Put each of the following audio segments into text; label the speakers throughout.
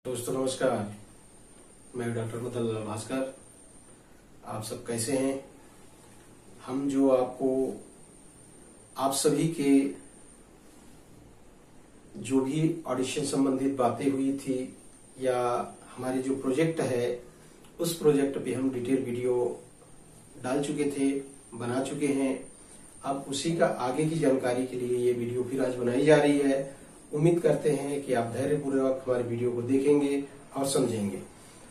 Speaker 1: दोस्तों नमस्कार। मैं डॉक्टर मदन लाल भास्कर। आप सब कैसे हैं? हम जो आप सभी के जो भी ऑडिशन संबंधित बातें हुई थी या हमारे जो प्रोजेक्ट है उस प्रोजेक्ट पे हम डिटेल वीडियो डाल चुके थे, बना चुके हैं। अब उसी का आगे की जानकारी के लिए ये वीडियो फिर आज बनाई जा रही है। उम्मीद करते हैं कि आप धैर्यपूर्वक हमारे वीडियो को देखेंगे और समझेंगे।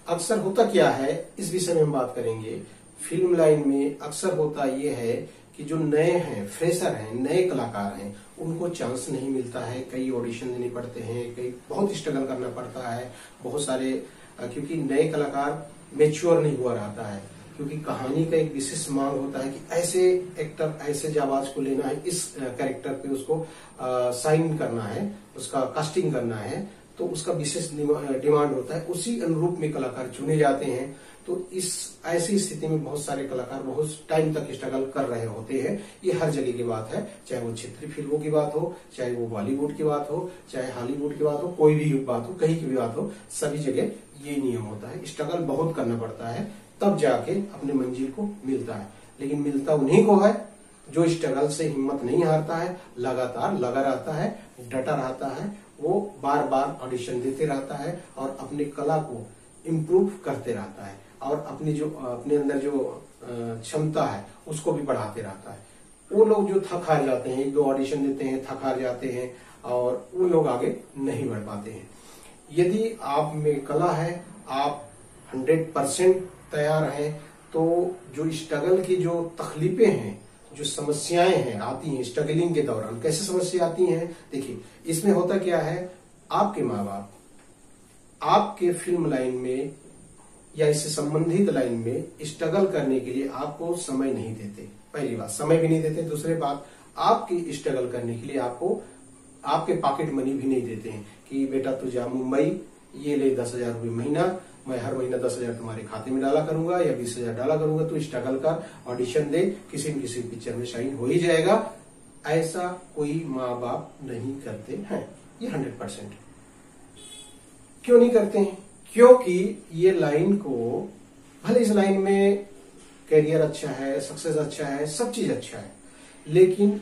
Speaker 1: अक्सर होता क्या है, इस विषय में हम बात करेंगे। फिल्म लाइन में अक्सर होता ये है कि जो नए हैं, फ्रेशर हैं, नए कलाकार हैं, उनको चांस नहीं मिलता है। कई ऑडिशन देने पड़ते हैं, कई बहुत स्ट्रगल करना पड़ता है। बहुत सारे क्योंकि नए कलाकार मेच्योर नहीं हुआ रहता है, क्योंकि कहानी का एक विशेष मांग होता है कि ऐसे एक्टर, ऐसे जाबाज को लेना है, इस कैरेक्टर पे उसको साइन करना है, उसका कास्टिंग करना है, तो उसका विशेष डिमांड होता है। उसी अनुरूप में कलाकार चुने जाते हैं। तो इस ऐसी स्थिति में बहुत सारे कलाकार बहुत टाइम तक स्ट्रगल कर रहे होते हैं। ये हर जगह की बात है, चाहे वो क्षेत्रीय फिल्मों की बात हो, चाहे वो बॉलीवुड की बात हो, चाहे हॉलीवुड की बात हो, कोई भी बात हो, कहीं की भी बात हो, सभी जगह ये नियम होता है। स्ट्रगल बहुत करना पड़ता है, तब जाके अपने मंजिल को मिलता है। लेकिन मिलता उन्हीं को है जो स्ट्रगल से हिम्मत नहीं हारता है, लगातार लगा रहता है, डटा रहता है, वो बार बार ऑडिशन देते रहता है और अपनी कला को इम्प्रूव करते रहता है और अपने अंदर जो क्षमता है उसको भी बढ़ाते रहता है। वो लोग जो थक हार जाते हैं, एक दो ऑडिशन देते हैं, थक हार जाते हैं और वो लोग आगे नहीं बढ़ पाते हैं। यदि आप में कला है, आप 100% तैयार हैं, तो जो स्ट्रगल की जो तकलीफें हैं, जो समस्याएं हैं आती हैं स्ट्रगलिंग के दौरान, कैसे समस्या आती हैं देखिए। इसमें होता क्या है, आपके माँ बाप आपके फिल्म लाइन में या इससे संबंधित लाइन में स्ट्रगल करने के लिए आपको समय नहीं देते। पहली बात, समय भी नहीं देते। दूसरी बात, आपकी स्ट्रगल करने के लिए आपको आपके पॉकेट मनी भी नहीं देते हैं कि बेटा तू जा मुंबई, ये ले 10,000 रुपये महीना, मैं हर महीना 10,000 तुम्हारे खाते में डाला करूंगा या 20,000 डाला करूंगा, तो स्ट्रगल का ऑडिशन दे, किसी न किसी पिक्चर में शाइन हो ही जाएगा। ऐसा कोई माँ बाप नहीं करते हैं। ये 100%। क्यों नहीं करते हैं? क्योंकि ये लाइन को, भले इस लाइन में करियर अच्छा है, सक्सेस अच्छा है, सब चीज अच्छा है, लेकिन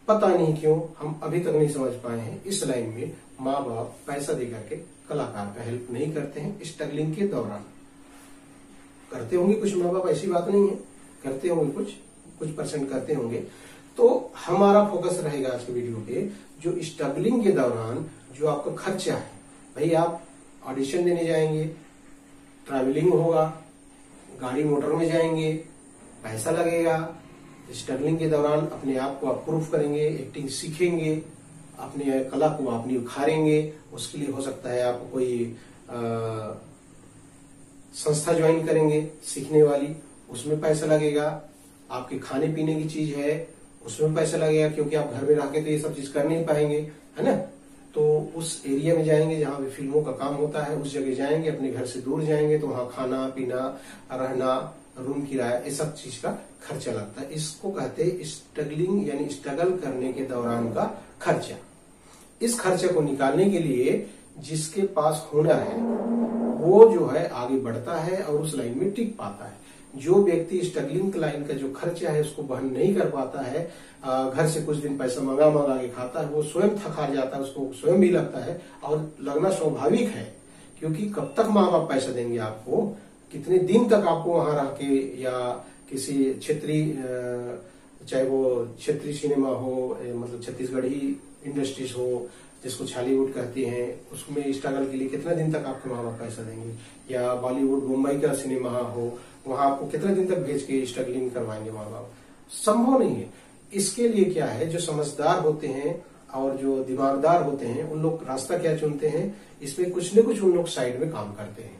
Speaker 1: पता नहीं क्यों हम अभी तक नहीं समझ पाए हैं, इस लाइन में माँ बाप पैसा दे करके कलाकार का हेल्प नहीं करते हैं। स्ट्रगलिंग के दौरान करते होंगे कुछ माँ बाप, ऐसी बात नहीं है, करते होंगे, कुछ परसेंट करते होंगे। तो हमारा फोकस रहेगा आज के वीडियो पे, जो स्ट्रगलिंग के दौरान जो आपका खर्चा है। भाई आप ऑडिशन देने जाएंगे, ट्रैवलिंग होगा, गाड़ी मोटर में जाएंगे, पैसा लगेगा। स्ट्रगलिंग के दौरान अपने आप को आप प्रूफ करेंगे, एक्टिंग सीखेंगे, अपनी कला को अपनी उखाड़ेंगे। उसके लिए हो सकता है आप कोई संस्था ज्वाइन करेंगे सीखने वाली, उसमें पैसा लगेगा। आपके खाने पीने की चीज है, उसमें पैसा लगेगा, क्योंकि आप घर में रह के तो ये सब चीज कर नहीं पाएंगे, है ना। तो उस एरिया में जाएंगे जहां भी फिल्मों का काम होता है, उस जगह जाएंगे, अपने घर से दूर जाएंगे, तो वहां खाना पीना, रहना, रूम किराया, ये सब चीज का खर्चा लगता है। इसको कहते हैं स्ट्रगलिंग, यानी स्ट्रगल करने के दौरान का खर्चा। इस खर्चे को निकालने के लिए जिसके पास हुनर है वो जो है आगे बढ़ता है और उस लाइन में टिक पाता है। जो व्यक्ति स्ट्रगलिंग लाइन का जो खर्चा है उसको वहन नहीं कर पाता है, घर से कुछ दिन पैसा मंगा के खाता है, वो स्वयं थक हार जाता है, उसको स्वयं भी लगता है और लगना स्वाभाविक है। क्योंकि कब तक माँ बाप पैसा देंगे आपको, कितने दिन तक आपको वहां रह के, या किसी क्षेत्रीय, चाहे वो क्षेत्रीय सिनेमा हो, मतलब छत्तीसगढ़ी इंडस्ट्रीज हो जिसको हॉलीवुड कहते हैं, उसमें स्ट्रगल के लिए कितना दिन तक आपके माँ बाप पैसा देंगे। या बॉलीवुड मुंबई का सिनेमा हो, वहां आपको कितने दिन तक भेज के स्ट्रगलिंग करवाएंगे माँ बाप, संभव नहीं है। इसके लिए क्या है, जो समझदार होते हैं और जो दिमागदार होते हैं, उन लोग रास्ता क्या चुनते हैं, इसमें कुछ न कुछ उन लोग साइड में काम करते हैं।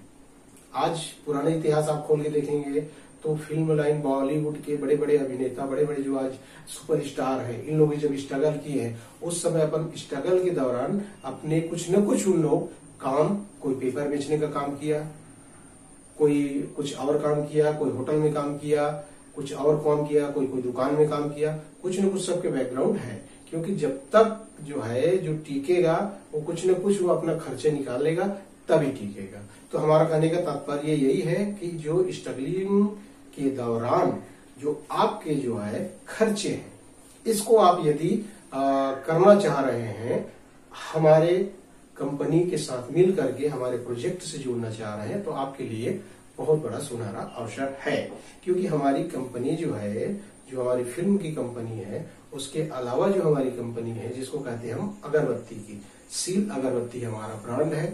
Speaker 1: आज पुराने इतिहास आप खोल के देखेंगे तो फिल्म लाइन, बॉलीवुड के बड़े बड़े अभिनेता, बड़े बड़े जो आज सुपरस्टार हैं, इन लोगों ने जब स्ट्रगल किए हैं, उस समय अपन स्ट्रगल के दौरान अपने कुछ न कुछ उन लोग काम, कोई पेपर बेचने का काम किया, कोई कुछ और काम किया, कोई होटल में काम किया, कुछ और काम किया, कोई दुकान में काम किया, कुछ न कुछ सबके बैकग्राउंड है। क्योंकि जब तक जो है जो टिकेगा वो कुछ न कुछ वो अपना खर्चे निकालेगा, तभी टिकेगा। तो हमारा कहने का तात्पर्य यही है कि जो स्ट्रगलिंग के दौरान जो आपके जो है खर्चे हैं, इसको आप यदि करना चाह रहे हैं, हमारे कंपनी के साथ मिल करके हमारे प्रोजेक्ट से जुड़ना चाह रहे हैं, तो आपके लिए बहुत बड़ा सुनहरा अवसर है। क्योंकि हमारी कंपनी जो है, जो हमारी फिल्म की कंपनी है, उसके अलावा जो हमारी कंपनी है जिसको कहते हैं हम अगरबत्ती की, सील अगरबत्ती हमारा ब्रांड है।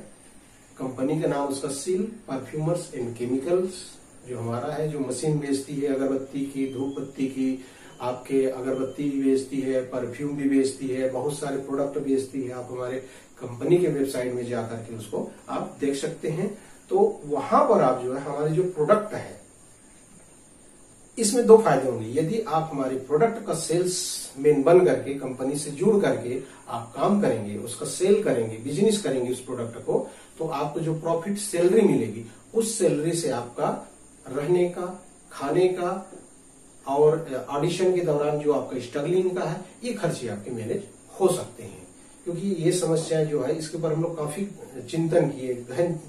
Speaker 1: कंपनी का नाम उसका सील परफ्यूमर्स एंड केमिकल्स जो हमारा है, जो मशीन बेचती है अगरबत्ती की, धूप बत्ती की, आपके अगरबत्ती भी बेचती है, परफ्यूम भी बेचती है, बहुत सारे प्रोडक्ट बेचती है। आप हमारे कंपनी के वेबसाइट में जाकर के उसको आप देख सकते हैं। तो वहां पर आप जो है हमारे जो प्रोडक्ट है, इसमें दो फायदे होंगे। यदि आप हमारे प्रोडक्ट का सेल्स मैन बन करके कंपनी से जुड़ करके आप काम करेंगे, उसका सेल करेंगे, बिजनेस करेंगे उस प्रोडक्ट को, तो आपको जो प्रॉफिट सैलरी मिलेगी, उस सैलरी से आपका रहने का, खाने का और ऑडिशन के दौरान जो आपका स्ट्रगलिंग का है, ये खर्चे आपके मैनेज हो सकते हैं। क्योंकि ये समस्या जो है, इसके ऊपर हम लोग काफी चिंतन किए, गहन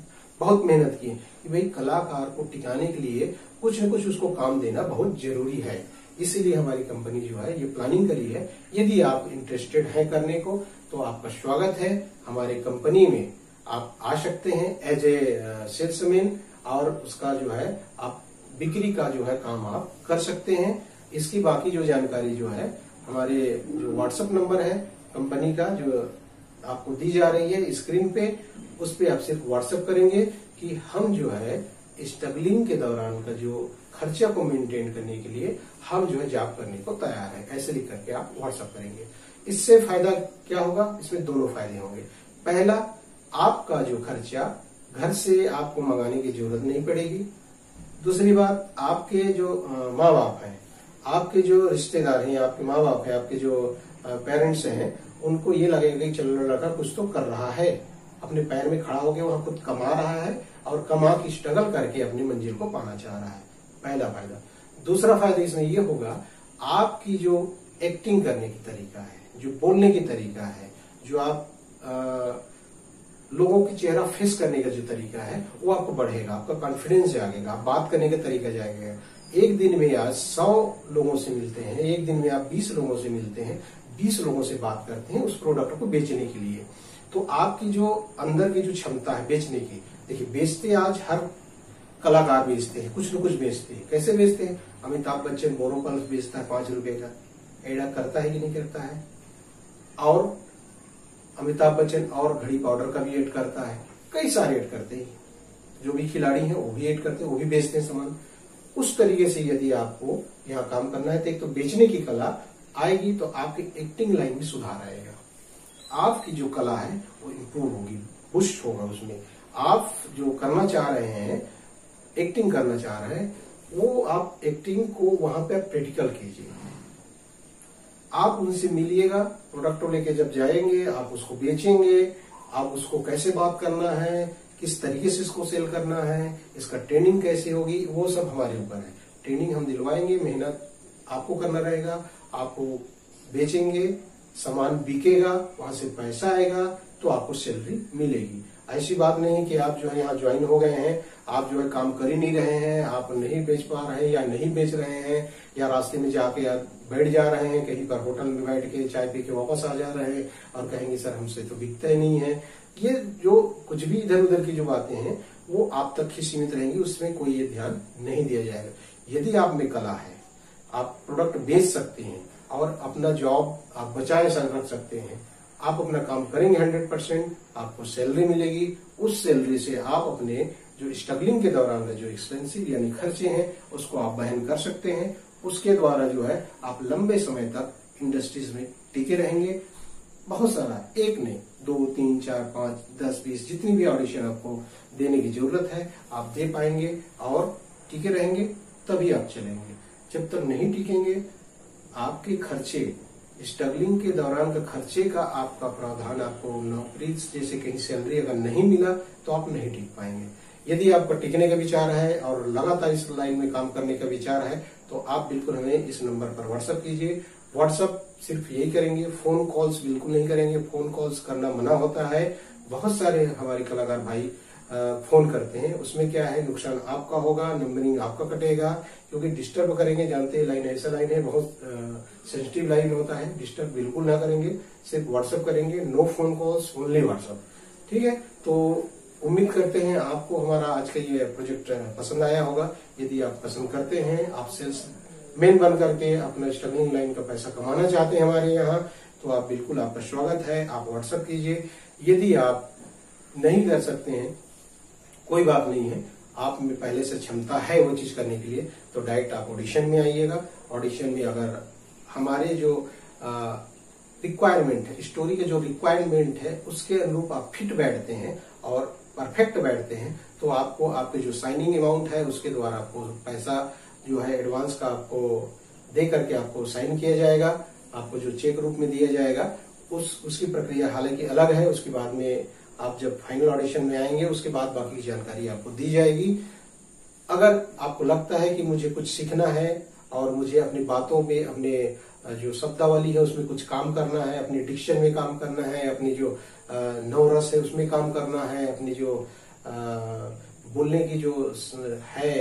Speaker 1: बहुत मेहनत की कि भाई कलाकार को टिकाने के लिए कुछ न कुछ उसको काम देना बहुत जरूरी है। इसीलिए हमारी कंपनी जो है ये प्लानिंग करी है। यदि आप इंटरेस्टेड हैं करने को, तो आपका स्वागत है। हमारे कंपनी में आप आ सकते हैं एज ए सेल्समैन, और उसका जो है आप बिक्री का जो है काम आप कर सकते हैं। इसकी बाकी जो जानकारी जो है, हमारे जो व्हाट्सएप नंबर है कंपनी का, जो आपको दी जा रही है स्क्रीन पे, उस पे आप सिर्फ व्हाट्सएप करेंगे कि हम जो है स्ट्रगलिंग के दौरान का जो खर्चा को मेंटेन करने के लिए हम जो है जॉब करने को तैयार है, ऐसे लिख करके आप व्हाट्सएप करेंगे। इससे फायदा क्या होगा? इसमें दोनों फायदे होंगे। पहला, आपका जो खर्चा घर से आपको मंगाने की जरूरत नहीं पड़ेगी। दूसरी बात, आपके जो माँ बाप हैं, आपके जो रिश्तेदार हैं, आपके माँ बाप हैं, आपके जो पेरेंट्स हैं, उनको ये लगेगा कि चलो लड़का कुछ तो कर रहा है, अपने पैर में खड़ा होकर वहां खुद कमा रहा है और कमा की स्ट्रगल करके अपनी मंजिल को पाना चाह रहा है। पहला फायदा। दूसरा फायदा इसमें यह होगा, आपकी जो एक्टिंग करने की तरीका है, जो बोलने की तरीका है, जो आप लोगों के चेहरा फेस करने का जो तरीका है, वो आपको बढ़ेगा, आपका कॉन्फिडेंस जागेगा, आप बात करने का तरीका जाएगा। एक दिन में आज 100 लोगों से मिलते हैं, एक दिन में आप 20 लोगों से मिलते हैं, 20 लोगों से बात करते हैं उस प्रोडक्ट को बेचने के लिए। तो आपकी जो अंदर की जो क्षमता है बेचने की, देखिए बेचते आज हर कलाकार बेचते हैं, कुछ न कुछ बेचते हैं। कैसे बेचते हैं? अमिताभ बच्चन बोरोपल्स बेचता है 5 रुपए का, एडा करता है कि नहीं करता है? और अमिताभ बच्चन और घड़ी पाउडर का भी ऐड करता है, कई सारे ऐड करते हैं। जो भी खिलाड़ी हैं वो भी ऐड करते हैं, वो भी बेचते हैं सामान। उस तरीके से यदि आपको यहाँ काम करना है, तो एक तो बेचने की कला आएगी, तो आपकी एक्टिंग लाइन में सुधार आएगा, आपकी जो कला है वो इम्प्रूव होगी, बुस्ट होगा उसमें। आप जो करना चाह रहे हैं, एक्टिंग करना चाह रहे हैं, वो आप एक्टिंग को वहां पे प्रैक्टिकल कीजिए। आप उनसे मिलिएगा, प्रोडक्ट लेके जब जाएंगे आप उसको बेचेंगे, आप उसको कैसे बात करना है, किस तरीके से इसको सेल करना है, इसका ट्रेनिंग कैसे होगी, वो सब हमारे ऊपर है। ट्रेनिंग हम दिलवाएंगे, मेहनत आपको करना रहेगा, आपको बेचेंगे, सामान बिकेगा, वहां से पैसा आएगा, तो आपको सैलरी मिलेगी। ऐसी बात नहीं कि आप जो है यहाँ ज्वाइन हो गए हैं, आप जो है काम कर ही नहीं रहे हैं, आप नहीं बेच पा रहे हैं या नहीं बेच रहे हैं, या रास्ते में जाके या बैठ जा रहे हैं कहीं पर होटल में बैठ के चाय पी के वापस आ जा रहे हैं और कहेंगे सर हमसे तो बिकता ही नहीं है। ये जो कुछ भी इधर उधर की जो बातें हैं वो आप तक ही सीमित रहेंगी, उसमें कोई ये ध्यान नहीं दिया जाएगा। यदि आप में कला है, आप प्रोडक्ट बेच सकते हैं और अपना जॉब आप बचाए रख सकते हैं, आप अपना काम करेंगे 100%, आपको सैलरी मिलेगी। उस सैलरी से आप अपने जो स्ट्रगलिंग के दौरान का जो एक्सपेंसिव यानी खर्चे हैं उसको आप वहन कर सकते हैं। उसके द्वारा जो है आप लंबे समय तक इंडस्ट्रीज में टिके रहेंगे। बहुत सारा, एक नहीं, 2, 3, 4, 5, 10, 20 जितनी भी ऑडिशन आपको देने की जरूरत है आप दे पाएंगे और टिके रहेंगे, तभी आप चलेंगे। जब तक नहीं टिकेंगे, आपके खर्चे, स्ट्रगलिंग के दौरान का खर्चे का आपका प्रावधान, आपको नौकरी जैसे कहीं सैलरी अगर नहीं मिला तो आप नहीं टिक पाएंगे। यदि आपका टिकने का विचार है और लगातार इस लाइन में काम करने का विचार है, तो आप बिल्कुल हमें इस नंबर पर व्हाट्सएप कीजिए। व्हाट्सएप सिर्फ यही करेंगे, फोन कॉल्स बिल्कुल नहीं करेंगे, फोन कॉल्स करना मना होता है। बहुत सारे हमारे कलाकार भाई फोन करते हैं, उसमें क्या है, नुकसान आपका होगा, नंबरिंग आपका कटेगा, क्योंकि डिस्टर्ब करेंगे, जानते हैं लाइन ऐसा लाइन है, बहुत सेंसिटिव लाइन होता है, डिस्टर्ब बिल्कुल ना करेंगे, सिर्फ व्हाट्सएप करेंगे, no phone calls, only WhatsApp. ठीक है, तो उम्मीद करते हैं आपको हमारा आज का ये प्रोजेक्ट पसंद आया होगा। यदि आप पसंद करते हैं, आप सेल्स मैन बन करके अपना स्ट्रगलिंग लाइन का पैसा कमाना चाहते हैं हमारे यहाँ, तो आप बिल्कुल, आपका स्वागत है, आप व्हाट्सएप कीजिए। यदि आप नहीं कर सकते हैं, कोई बात नहीं है, आप में पहले से क्षमता है वो चीज करने के लिए, तो डायरेक्ट आप ऑडिशन में आइएगा। ऑडिशन में अगर हमारे जो रिक्वायरमेंट है, स्टोरी के जो रिक्वायरमेंट है, उसके अनुरूप आप फिट बैठते हैं और परफेक्ट बैठते हैं, तो आपको आपके जो साइनिंग अमाउंट है उसके द्वारा आपको पैसा जो है एडवांस का आपको दे करके आपको साइन किया जाएगा, आपको जो चेक रूप में दिया जाएगा, उसकी प्रक्रिया हालांकि अलग है। उसके बाद में आप जब फाइनल ऑडिशन में आएंगे, उसके बाद बाकी की जानकारी आपको दी जाएगी। अगर आपको लगता है कि मुझे कुछ सीखना है और मुझे अपनी बातों में, अपने जो शब्दावली है उसमें कुछ काम करना है, अपनी डिक्शन में काम करना है, अपनी जो नवरस है उसमें काम करना है, अपनी जो बोलने की जो है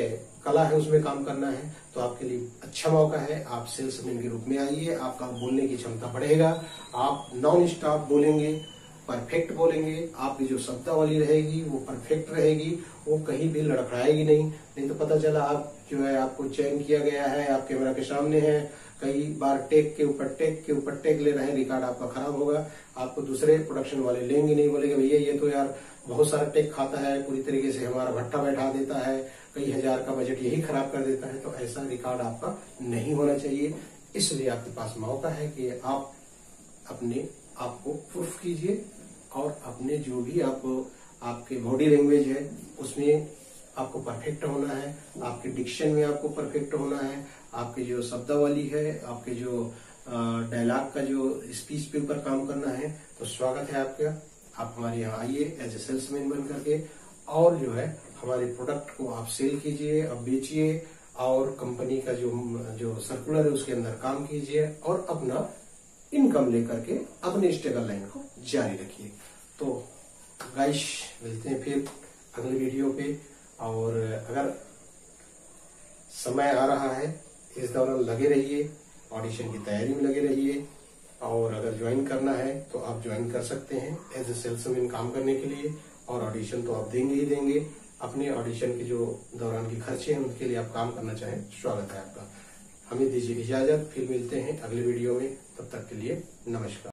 Speaker 1: कला है उसमें काम करना है, तो आपके लिए अच्छा मौका है। आप सेल्समैन के रूप में आइए, आपका बोलने की क्षमता बढ़ेगा, आप नॉन स्टॉप बोलेंगे, परफेक्ट बोलेंगे, आपकी जो शब्दावली रहेगी वो परफेक्ट रहेगी, वो कहीं भी लड़खड़ाएगी नहीं तो पता चला आप जो है, आपको चयन किया गया है, आप कैमरा के सामने है, कई बार टेक के ऊपर टेक ले रहे हैं, रिकॉर्ड आपका खराब होगा, आपको दूसरे प्रोडक्शन वाले लेंगे नहीं, बोलेंगे भैया ये तो यार बहुत सारा टेक खाता है, पूरी तरीके से हमारा भट्टा बैठा देता है, कई हजार का बजट यही खराब कर देता है। तो ऐसा रिकॉर्ड आपका नहीं होना चाहिए। इसलिए आपके पास मौका है कि आप अपने आप को प्रूफ कीजिए और अपने जो भी आपके बॉडी लैंग्वेज है उसमें आपको परफेक्ट होना है, आपके डिक्शन में आपको परफेक्ट होना है, आपके जो शब्दावली है, आपके जो डायलॉग का जो स्पीच पे ऊपर काम करना है। तो स्वागत है आपका, आप हमारे यहाँ आइए एज ए सेल्समैन बन करके, और जो है हमारे प्रोडक्ट को आप सेल कीजिए, आप बेचिए, और कंपनी का जो सर्कुलर है उसके अंदर काम कीजिए, और अपना इनकम लेकर के अपने स्ट्रगल लाइन को जारी रखिए। तो गाइस, मिलते हैं फिर अगले वीडियो पे, और अगर समय आ रहा है इस दौरान लगे रहिए, ऑडिशन की तैयारी में लगे रहिए, और अगर ज्वाइन करना है तो आप ज्वाइन कर सकते हैं एज ए सेल्समैन काम करने के लिए, और ऑडिशन तो आप देंगे ही देंगे। अपने ऑडिशन के जो दौरान के खर्चे हैं उनके लिए आप काम करना चाहें, स्वागत है आपका। हमें दीजिए इजाजत, फिर मिलते हैं अगले वीडियो में, तब तक के लिए नमस्कार।